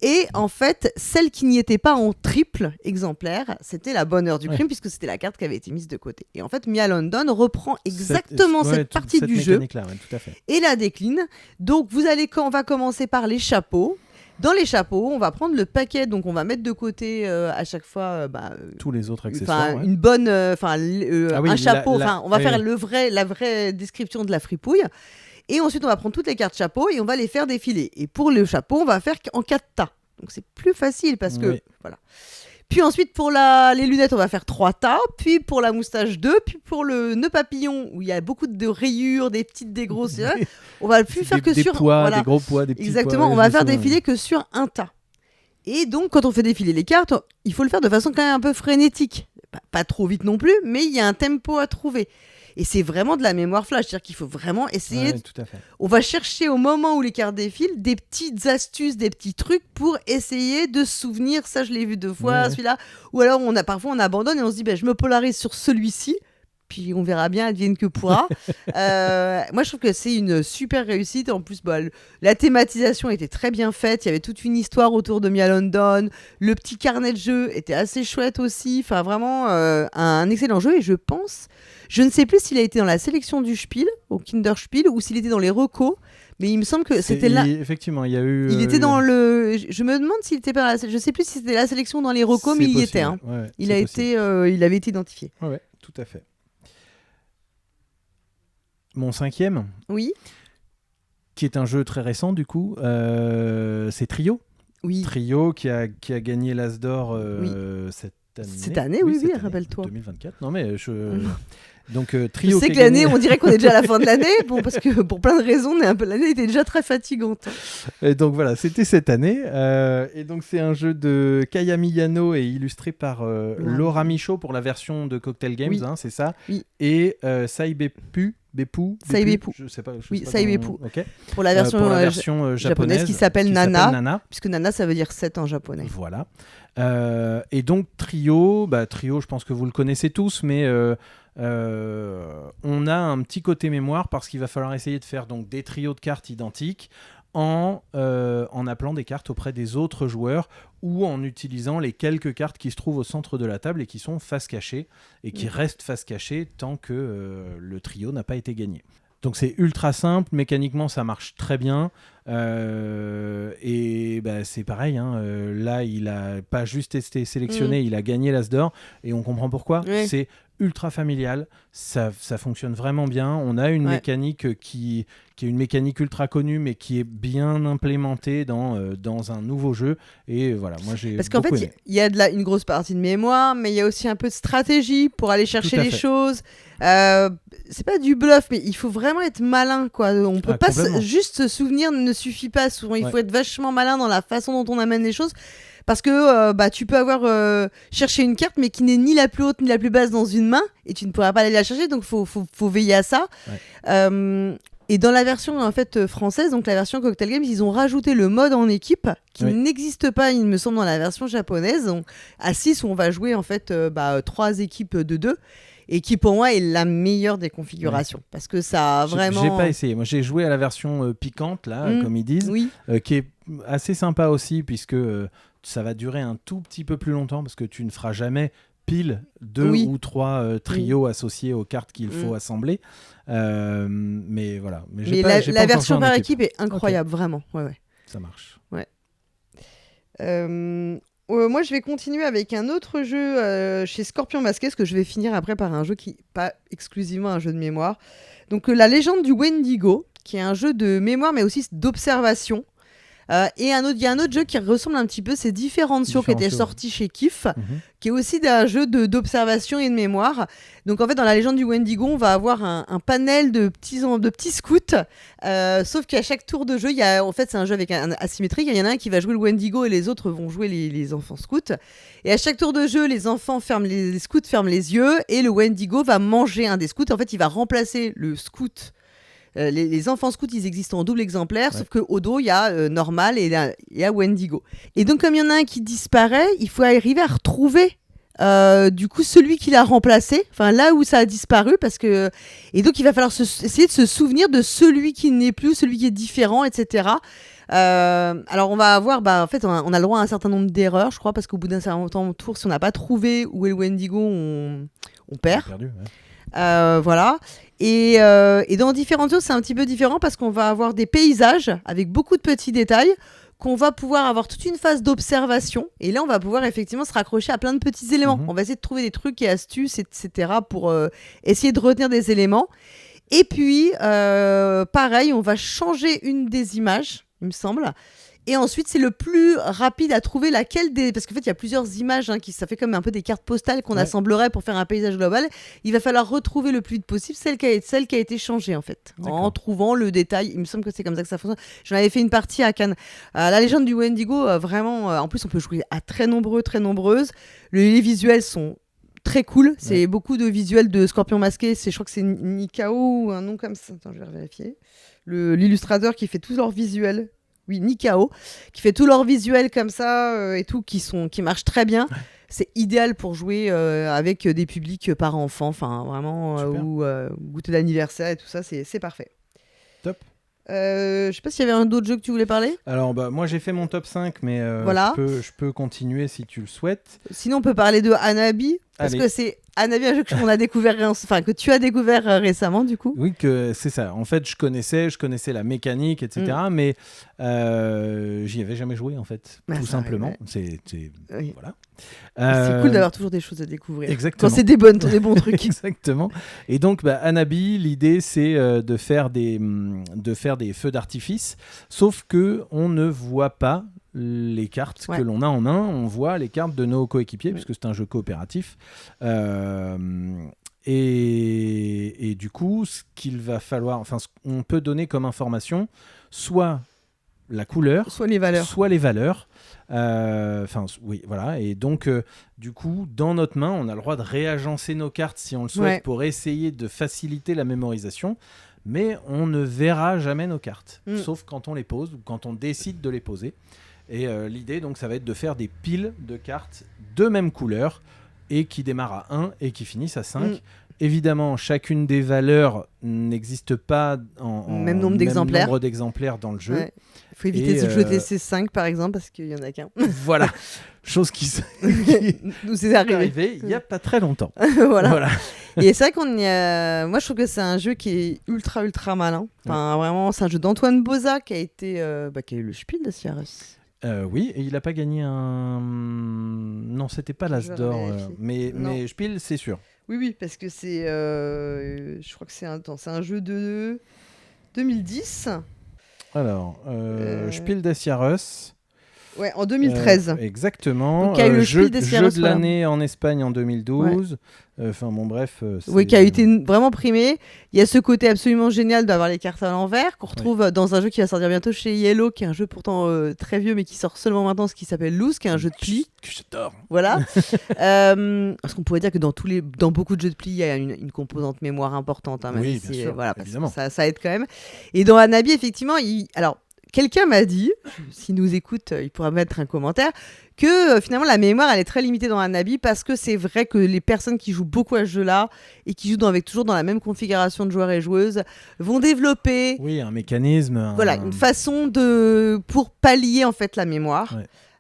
Et en fait, celle qui n'y était pas en triple exemplaire, c'était la bonne heure du crime, puisque c'était la carte qui avait été mise de côté. Et en fait, Mia London reprend exactement cette partie du jeu tout à fait. et la décline. Donc, on va commencer par les chapeaux. Dans les chapeaux, on va prendre le paquet, donc on va mettre de côté à chaque fois tous les autres accessoires. Une bonne, un chapeau. On va faire la vraie description de la fripouille. Et ensuite, on va prendre toutes les cartes chapeau et on va les faire défiler. Et pour le chapeau, on va faire en 4 tas. Donc, c'est plus facile parce que... Voilà. Puis ensuite, pour les lunettes, on va faire 3 tas. Puis pour la moustache, 2. Puis pour le nœud papillon, où il y a beaucoup de rayures, des petites, des grosses... on va plus faire que des sur... poids, voilà. des gros poids, des petits Exactement, poids. on va faire défiler que sur un tas. Et donc, quand on fait défiler les cartes, il faut le faire de façon quand même un peu frénétique. Pas trop vite non plus, mais il y a un tempo à trouver. Et c'est vraiment de la mémoire flash, c'est-à-dire qu'il faut vraiment essayer... tout à fait. On va chercher au moment où les cartes défilent des petites astuces, des petits trucs pour essayer de se souvenir. Ça, je l'ai vu 2 fois, celui-là. Ou alors, parfois, on abandonne et on se dit, je me polarise sur celui-ci. Puis on verra bien, advienne que pourra. Moi, je trouve que c'est une super réussite. En plus, la thématisation était très bien faite. Il y avait toute une histoire autour de Mia London. Le petit carnet de jeu était assez chouette aussi. Enfin, vraiment un excellent jeu. Et je ne sais plus s'il a été dans la sélection du Spiel, au Kinderspiel, ou s'il était dans les recos. Mais il me semble que c'était là. Effectivement, il y a eu. Il était dans le. Je me demande s'il était pas. Je sais plus si c'était la sélection dans les recos, mais il y était. Il avait été identifié. Ouais, tout à fait. Mon 5e, oui, qui est un jeu très récent du coup, c'est Trio. Oui. Trio qui a gagné l'As d'Or cette année. Cette année, oui, rappelle-toi. 2024. Non mais Donc Je Trio sais qui que a l'année, gagné. on dirait qu'on est déjà à la fin de l'année, bon, parce que pour plein de raisons, l'année était déjà très fatigante. Et donc voilà, c'était cette année. Et donc c'est un jeu de Kaya Miyano et illustré par Laura Michaud pour la version de Cocktail Games, Oui. c'est ça. Oui. Et Sai Beppu, je sais pas. Oui, sais pas Sai comment- Beppu. ok. Pour la version japonaise qui s'appelle Nana, puisque Nana, ça veut dire 7 en japonais. Voilà. Et donc Trio, je pense que vous le connaissez tous, mais on a un petit côté mémoire parce qu'il va falloir essayer de faire donc des trios de cartes identiques en appelant des cartes auprès des autres joueurs ou en utilisant les quelques cartes qui se trouvent au centre de la table et qui sont face cachée et qui restent face cachée tant que le trio n'a pas été gagné. Donc c'est ultra simple, mécaniquement ça marche très bien et c'est pareil, là il a pas juste été sélectionné, il a gagné l'As d'or et on comprend pourquoi. Oui. C'est ultra familial, ça fonctionne vraiment bien, on a une mécanique qui est une mécanique ultra connue mais qui est bien implémentée dans un nouveau jeu et voilà, moi j'ai parce qu'en beaucoup fait aimé. il y a une grosse partie de mémoire, mais il y a aussi un peu de stratégie pour aller chercher les choses. C'est pas du bluff, mais il faut vraiment être malin, quoi. On peut pas juste se souvenir ne suffit pas souvent, il faut être vachement malin dans la façon dont on amène les choses. Parce que tu peux avoir cherché une carte mais qui n'est ni la plus haute ni la plus basse dans une main et tu ne pourras pas aller la chercher, donc faut veiller à ça. Et dans la version en fait française, donc la version Cocktail Games, ils ont rajouté le mode en équipe qui n'existe pas, il me semble, dans la version japonaise. Donc, à 6 où on va jouer en fait 3 équipes de 2 et qui pour moi est la meilleure des configurations parce que ça a vraiment. J'ai pas essayé. Moi j'ai joué à la version piquante là, comme ils disent, qui est assez sympa aussi puisque ça va durer un tout petit peu plus longtemps parce que tu ne feras jamais pile 2 ou 3 trios associés aux cartes qu'il faut assembler. Mais voilà. Mais la version par équipe est incroyable, vraiment. Ouais. Ça marche. Ouais. Moi, je vais continuer avec un autre jeu chez Scorpion Masqué, parce que je vais finir après par un jeu qui n'est pas exclusivement un jeu de mémoire. Donc, La Légende du Wendigo, qui est un jeu de mémoire, mais aussi d'observation. Et il y a un autre jeu qui ressemble un petit peu, c'est Differentio, qui était sorti chez Kif, qui est aussi un jeu d'observation et de mémoire. Donc en fait, dans La Légende du Wendigo, on va avoir un panel de petits scouts, sauf qu'à chaque tour de jeu, en fait, c'est un jeu avec un asymétrique. Il y en a un qui va jouer le Wendigo et les autres vont jouer les enfants scouts. Et à chaque tour de jeu, les scouts ferment les yeux et le Wendigo va manger un des scouts. En fait, il va remplacer le scout. Les enfants scouts, ils existent en double exemplaire, sauf qu'au dos, il y a Normal et il y a Wendigo. Et donc, comme il y en a un qui disparaît, il faut arriver à retrouver du coup celui qui l'a remplacé, enfin là où ça a disparu, et donc il va falloir essayer de se souvenir de celui qui n'est plus, celui qui est différent, etc. Alors on va avoir, en fait, on a le droit à un certain nombre d'erreurs, je crois, parce qu'au bout d'un certain temps de tour, si on n'a pas trouvé où est le Wendigo, on perd. Perdu, voilà. Et dans Differentio, c'est un petit peu différent parce qu'on va avoir des paysages avec beaucoup de petits détails, qu'on va pouvoir avoir toute une phase d'observation. Et là, on va pouvoir effectivement se raccrocher à plein de petits éléments. On va essayer de trouver des trucs et astuces, etc. pour essayer de retenir des éléments. Et puis, pareil, on va changer une des images, il me semble. Et ensuite, c'est le plus rapide à trouver laquelle des... Parce qu'en fait, il y a plusieurs images, ça fait comme un peu des cartes postales qu'on assemblerait pour faire un paysage global. Il va falloir retrouver le plus vite possible celle qui a été changée, en fait. D'accord. En trouvant le détail. Il me semble que c'est comme ça que ça fonctionne. J'en avais fait une partie à Cannes. La Légende du Wendigo, vraiment... en plus, on peut jouer à très nombreuses. Les visuels sont très cool. C'est beaucoup de visuels de Scorpion Masqué. Je crois que c'est Nikao ou un nom comme ça. Attends, je vais vérifier. L'illustrateur qui fait tous leurs visuels. Oui, Nikao, qui fait tous leurs visuels comme ça et tout, qui marchent très bien. C'est idéal pour jouer avec des publics par enfant, enfin vraiment, ou goûter d'anniversaire et tout ça, c'est parfait. Top. Je sais pas s'il y avait un autre jeu que tu voulais parler. Alors moi j'ai fait mon top 5, mais voilà. je peux continuer si tu le souhaites. Sinon on peut parler de Hanabi, parce que c'est Hanabi, un jeu que que tu as découvert récemment du coup. Oui, que c'est ça. En fait, je connaissais la mécanique, etc. Mais j'y avais jamais joué en fait, tout simplement. Ouais. Voilà. C'est cool d'avoir toujours des choses à découvrir. Exactement. Quand c'est des bons trucs. Exactement. Et donc, Hanabi, l'idée c'est de faire des feux d'artifice, sauf que on ne voit pas les cartes que l'on a en main, on voit les cartes de nos coéquipiers, puisque c'est un jeu coopératif. Et du coup, ce qu'il va falloir, enfin, on peut donner comme information soit la couleur, soit les valeurs. Soit les valeurs. Oui, voilà. Et donc, du coup, dans notre main, on a le droit de réagencer nos cartes si on le souhaite pour essayer de faciliter la mémorisation. Mais on ne verra jamais nos cartes, sauf quand on les pose ou quand on décide de les poser. Et l'idée, donc, ça va être de faire des piles de cartes de même couleur et qui démarrent à 1 et qui finissent à 5. Évidemment, chacune des valeurs n'existe pas en même nombre d'exemplaires dans le jeu. Ouais. Il faut éviter de jeter ces 5 par exemple parce qu'il n'y en a qu'un. Voilà, chose qui nous est arrivée il n'y a pas très longtemps. voilà. Et c'est vrai moi je trouve que c'est un jeu qui est ultra malin. Enfin, vraiment, c'est un jeu d'Antoine Boza qui a été qui a eu le Spiel des Jahres. Oui, et il n'a pas gagné un... Non, c'était pas l'As d'or, mais Spiel, c'est sûr. Oui, parce que c'est... je crois que c'est un jeu de 2010. Alors, Spiel des Jahres. Ouais, en 2013. Exactement. Donc, il y a eu le jeu Spiel de l'année en Espagne en 2012. Enfin, bon, bref. Oui, qui a été vraiment primé. Il y a ce côté absolument génial d'avoir les cartes à l'envers, qu'on retrouve dans un jeu qui va sortir bientôt chez Yellow, qui est un jeu pourtant très vieux, mais qui sort seulement maintenant, ce qui s'appelle Loose, qui est un jeu de pli. Que j'adore. Voilà. Parce qu'on pourrait dire que dans beaucoup de jeux de pli, il y a une composante mémoire importante. Hein, oui, bien sûr, voilà, évidemment. Ça aide quand même. Et dans Hanabi, effectivement, alors, quelqu'un m'a dit, s'il nous écoute, il pourra mettre un commentaire, que finalement la mémoire elle est très limitée dans Hanabi parce que c'est vrai que les personnes qui jouent beaucoup à ce jeu-là et qui jouent toujours dans la même configuration de joueurs et joueuses vont développer un mécanisme, voilà, une façon pour pallier en fait la mémoire.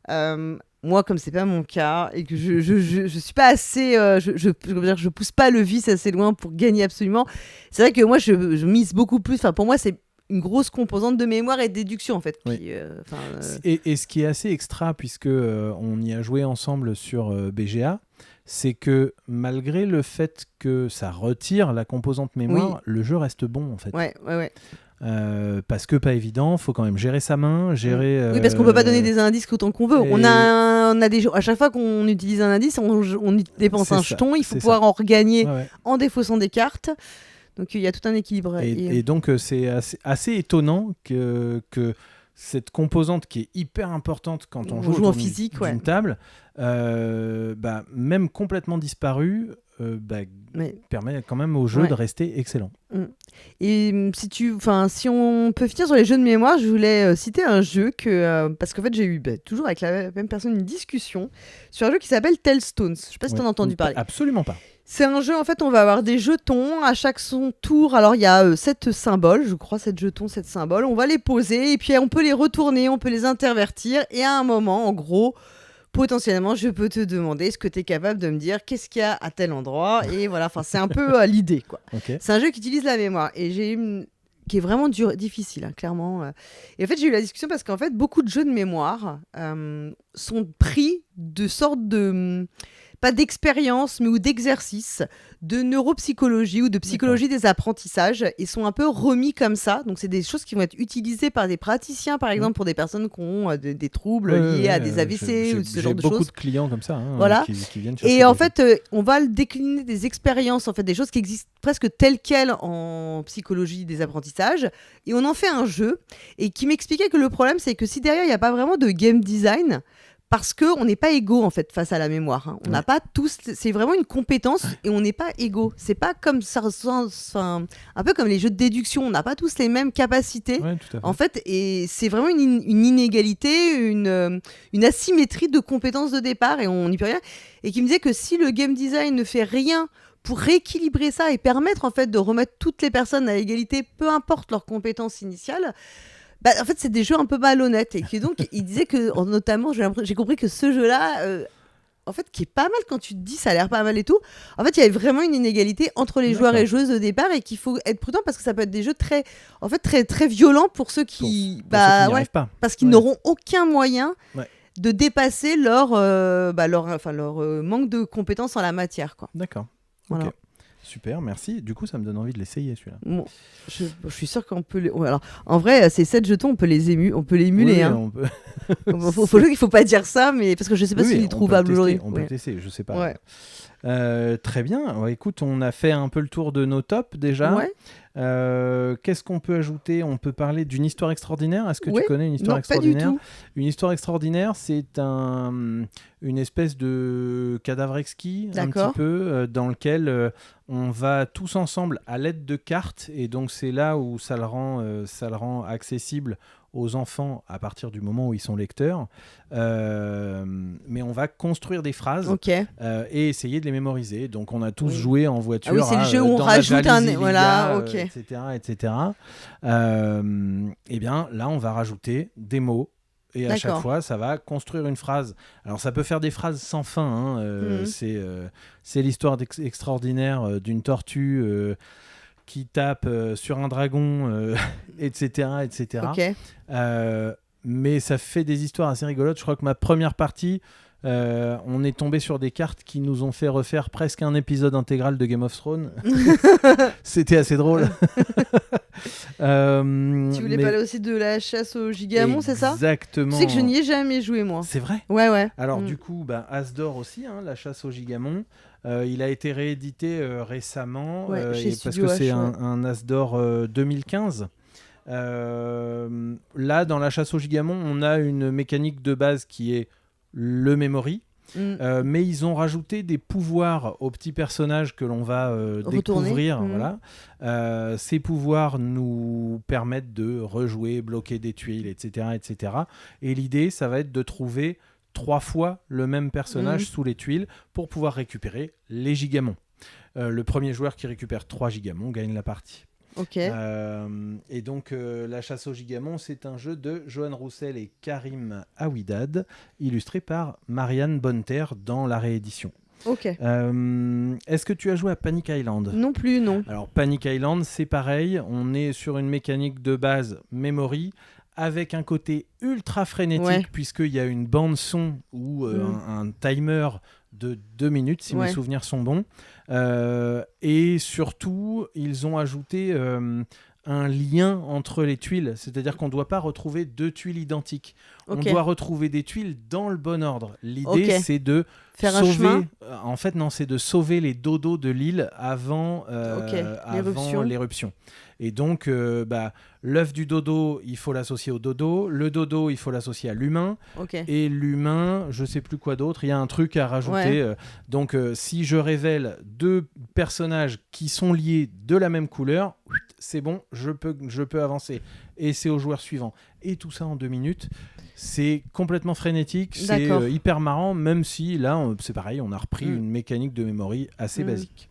Ouais. Moi, comme c'est pas mon cas et que je suis pas assez, je pousse pas le vice assez loin pour gagner absolument. C'est vrai que moi je mise beaucoup plus. Enfin, pour moi c'est une grosse composante de mémoire et de déduction en fait. Oui. Et ce qui est assez extra puisque on y a joué ensemble sur BGA, c'est que malgré le fait que ça retire la composante mémoire, le jeu reste bon en fait. Ouais. Parce que pas évident, faut quand même gérer sa main, gérer. Oui, parce qu'on peut pas donner des indices autant qu'on veut. On a des à chaque fois qu'on utilise un indice, on dépense un jeton. Il faut pouvoir en regagner en défaussant des cartes. Donc il y a tout un équilibre. Et donc c'est assez étonnant que cette composante qui est hyper importante quand on joue en physique, d'une table, même complètement disparue, permet quand même au jeu de rester excellent. Et si on peut finir sur les jeux de mémoire, je voulais citer un jeu parce qu'en fait j'ai eu toujours avec la même personne une discussion sur un jeu qui s'appelle Tellstones. Je sais pas si tu en as entendu parler. Absolument pas. C'est un jeu, en fait, on va avoir des jetons à chaque son tour. Alors, il y a 7 symboles, je crois, 7 jetons, 7 symboles. On va les poser et puis on peut les retourner, on peut les intervertir. Et à un moment, en gros, potentiellement, je peux te demander est-ce que tu es capable de me dire qu'est-ce qu'il y a à tel endroit. Et voilà, c'est un peu l'idée, quoi. Okay. C'est un jeu qui utilise la mémoire. Et qui est vraiment difficile, hein, clairement. Et en fait, j'ai eu la discussion parce qu'en fait, beaucoup de jeux de mémoire sont pris de sortes de... pas d'expérience, mais ou d'exercice de neuropsychologie ou de psychologie des apprentissages et sont un peu remis comme ça. Donc, c'est des choses qui vont être utilisées par des praticiens, par exemple, pour des personnes qui ont des troubles liés à des AVC ou ce genre de choses. J'ai beaucoup de clients comme ça voilà. Qui viennent chercher. Et en fait, on va décliner des expériences, en fait, des choses qui existent presque telles quelles en psychologie des apprentissages et on en fait un jeu et qui m'expliquait que le problème, c'est que si derrière, il n'y a pas vraiment de game design, parce qu'on n'est pas égaux en fait face à la mémoire. Hein. On n'a pas tous. C'est vraiment une compétence et on n'est pas égaux. C'est pas comme ça, un peu comme les jeux de déduction. On n'a pas tous les mêmes capacités. Ouais, tout à fait. En fait, et c'est vraiment une inégalité, une asymétrie de compétences de départ et on n'y peut rien. Et qui me disait que si le game design ne fait rien pour rééquilibrer ça et permettre en fait de remettre toutes les personnes à égalité, peu importe leurs compétences initiales. En fait, c'est des jeux un peu malhonnêtes. Et que donc, il disait que, notamment, j'ai compris que ce jeu-là, en fait, qui est pas mal quand tu te dis ça a l'air pas mal et tout, en fait, il y avait vraiment une inégalité entre les joueurs et joueuses au départ et qu'il faut être prudent parce que ça peut être des jeux très violents pour ceux qui n'y arrivent pas. Parce qu'ils n'auront aucun moyen de dépasser leur manque de compétences en la matière, quoi. D'accord. Voilà. Okay. Super, merci. Du coup, ça me donne envie de l'essayer, celui-là. Bon, je suis sûr qu'on peut... Alors, en vrai, ces 7 jetons, on peut les émuler. Oui, hein. on peut... faut qu'il ne faut pas dire ça, mais parce que je ne sais pas s'il est trouvable aujourd'hui. On peut tester, je ne sais pas. Ouais. Très bien. Ouais, écoute, on a fait un peu le tour de nos tops déjà. Ouais. Qu'est-ce qu'on peut ajouter? On peut parler d'une histoire extraordinaire. Est-ce que Ouais. tu connais une histoire Non, pas du extraordinaire? tout. Une histoire extraordinaire, c'est une espèce de cadavre exquis, un petit D'accord. peu, dans lequel on va tous ensemble à l'aide de cartes. Et donc, c'est là où ça le rend accessible aux enfants à partir du moment où ils sont lecteurs. Mais on va construire des phrases Ok. et essayer de les mémoriser. Donc, on a tous Oui. joué en voiture. Ah oui, c'est le jeu où on dans la rajoute valise, un. il y Voilà, a, ok. etc., etc. Et bien, là, on va rajouter des mots. Et à chaque D'accord. fois, ça va construire une phrase. Alors, ça peut faire des phrases sans fin. Hein. Mhm. C'est l'histoire extraordinaire d'une tortue qui tape sur un dragon, etc., etc. Ok. Mais ça fait des histoires assez rigolotes. Je crois que ma première partie, on est tombé sur des cartes qui nous ont fait refaire presque un épisode intégral de Game of Thrones. C'était assez drôle. Tu voulais parler aussi de la chasse au gigamon, c'est ça? Exactement. Tu sais que je n'y ai jamais joué, moi. C'est vrai. Ouais, ouais. Alors du coup, As d'or aussi, hein, la chasse au gigamon. Il a été réédité récemment Ouais, chez parce Studio que c'est H, ouais. un As d'or 2015. Là, dans la chasse au gigamon, on a une mécanique de base qui est le memory. Mais ils ont rajouté des pouvoirs aux petits personnages que l'on va découvrir. Voilà. Ces pouvoirs nous permettent de rejouer, bloquer des tuiles, etc., etc. Et l'idée, ça va être de trouver 3 fois le même personnage sous les tuiles pour pouvoir récupérer les gigamons. Le premier joueur qui récupère 3 gigamons gagne la partie. Ok. Et donc la chasse aux gigamons, c'est un jeu de Johan Roussel et Karim Aouidad, illustré par Marianne Bonneterre dans la réédition. Ok. Est-ce que tu as joué à Panic Island? Non plus, non. Alors Panic Island, c'est pareil, on est sur une mécanique de base memory avec un côté ultra frénétique puisqu'il y a une bande son ou un timer de 2 minutes si mes souvenirs sont bons. Et surtout, ils ont ajouté un lien entre les tuiles, c'est-à-dire qu'on ne doit pas retrouver 2 tuiles identiques. On doit retrouver des tuiles dans le bon ordre. L'idée, c'est de faire sauver... un chemin. En fait, non, c'est de sauver les dodos de l'île avant l'éruption. Et donc, l'œuf du dodo, il faut l'associer au dodo. Le dodo, il faut l'associer à l'humain. Et l'humain, je ne sais plus quoi d'autre. Il y a un truc à rajouter. Donc, si je révèle 2 personnages qui sont liés de la même couleur, c'est bon, je peux avancer. Et c'est au joueur suivant. Et tout ça en 2 minutes. C'est complètement frénétique, c'est hyper marrant, même si là, c'est pareil, on a repris une mécanique de memory assez basique.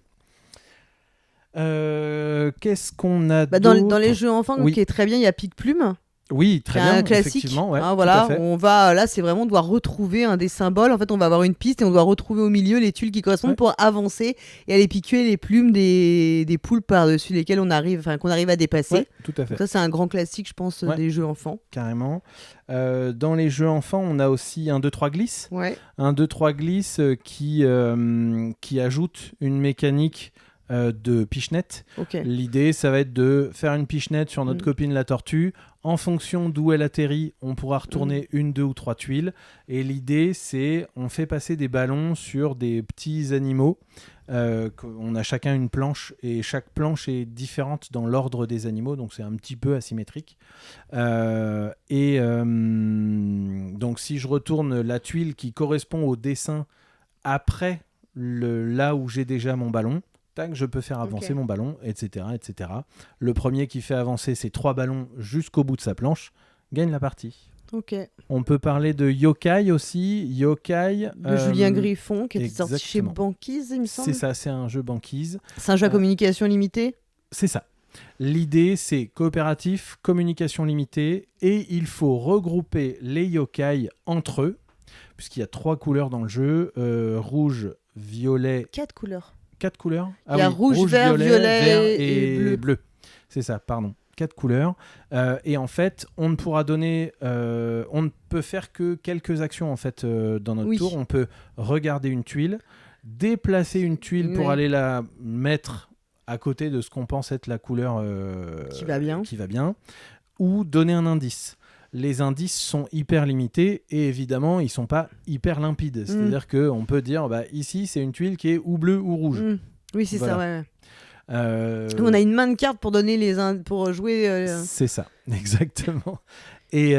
Qu'est-ce qu'on a d'autre dans les jeux enfants, qui est très bien, il y a Pic Plume. Oui, très bien, un classique. effectivement. Ouais, voilà, on va là, c'est vraiment on doit retrouver un des symboles. En fait, on va avoir une piste et on doit retrouver au milieu les tuiles qui correspondent pour avancer et aller piquer les plumes des poules par-dessus lesquelles qu'on arrive à dépasser. Ouais, tout à fait. Donc ça, c'est un grand classique, je pense, des jeux enfants. Carrément. Dans les jeux enfants, on a aussi un 2-3 glisse. Un 2-3 glisse qui ajoute une mécanique de pichenette. L'idée, ça va être de faire une pichenette sur notre copine la tortue. En fonction d'où elle atterrit, on pourra retourner 1, 2 ou 3 tuiles. Et l'idée, c'est on fait passer des ballons sur des petits animaux. On a chacun une planche et chaque planche est différente dans l'ordre des animaux, donc c'est un petit peu asymétrique. Donc si je retourne la tuile qui correspond au dessin après là où j'ai déjà mon ballon, tac, je peux faire avancer mon ballon, etc., etc. Le premier qui fait avancer ces 3 ballons jusqu'au bout de sa planche gagne la partie. On peut parler de Yokai aussi. Yokai de Julien Griffon, qui était sorti chez Banquise, il me semble. C'est ça, c'est un jeu Banquise. C'est un jeu à communication limitée. C'est ça. L'idée, c'est coopératif, communication limitée, et il faut regrouper les yokai entre eux, puisqu'il y a 3 couleurs dans le jeu, rouge, violet... 4 couleurs. 4 couleurs. Il y a rouge, vert, violet et bleu. C'est ça, pardon. 4 couleurs. Et en fait, on ne pourra donner... on ne peut faire que quelques actions en fait, dans notre tour. On peut regarder une tuile, déplacer une tuile pour aller la mettre à côté de ce qu'on pense être la couleur qui va bien, ou donner un indice. les indices sont hyper limités et évidemment, ils sont pas hyper limpides. C'est-à-dire qu'on peut dire, ici, c'est une tuile qui est ou bleue ou rouge. Oui, c'est ça, ouais. On a une main de cartes pour donner pour jouer. C'est ça, exactement. Et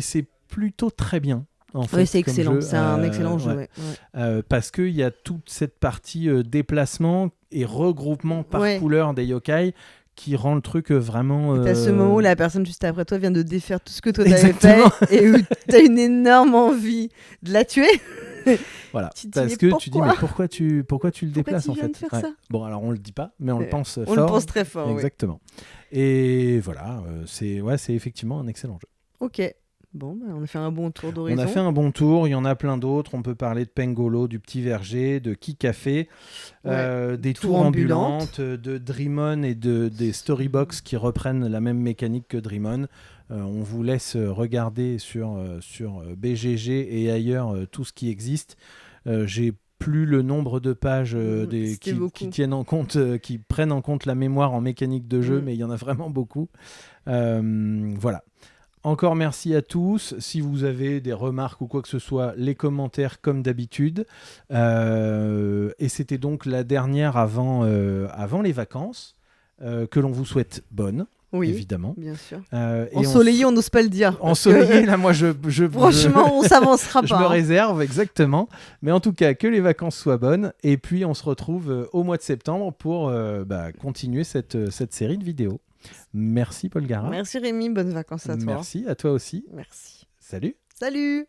c'est plutôt très bien. En fait, oui, c'est excellent. C'est un excellent jeu. Ouais. Parce qu'il y a toute cette partie déplacement et regroupement par couleur des yokai qui rend le truc vraiment... T'as ce moment où la personne juste après toi vient de défaire tout ce que toi t'avais fait et où t'as une énorme envie de la tuer. Voilà, parce que tu dis mais pourquoi tu le déplaces en fait faire ça Bon, alors on le dit pas, mais on le pense fort. On le pense très fort. Exactement. Et voilà, c'est effectivement un excellent jeu. Ok. Bon, on a fait un bon tour d'horizon. On a fait un bon tour, il y en a plein d'autres. On peut parler de Pengolo, du Petit Verger, de Kicafé, des tours ambulantes, de Dreamon et des Storybox qui reprennent la même mécanique que Dreamon. On vous laisse regarder sur BGG et ailleurs tout ce qui existe. J'ai plus le nombre de pages qui tiennent en compte, qui prennent en compte la mémoire en mécanique de jeu, mais il y en a vraiment beaucoup. Voilà. Encore merci à tous. Si vous avez des remarques ou quoi que ce soit, les commentaires comme d'habitude. Et c'était donc la dernière avant les vacances, que l'on vous souhaite bonne. Oui, évidemment. Bien sûr. Ensoleillé, on n'ose pas le dire. Ensoleillé, là, moi, franchement, on s'avancera pas. Je me réserve, exactement. Mais en tout cas, que les vacances soient bonnes. Et puis, on se retrouve au mois de septembre pour continuer cette série de vidéos. Merci, Paul Gara. Merci, Rémi. Bonnes vacances à toi. Merci, à toi aussi. Merci. Salut. Salut.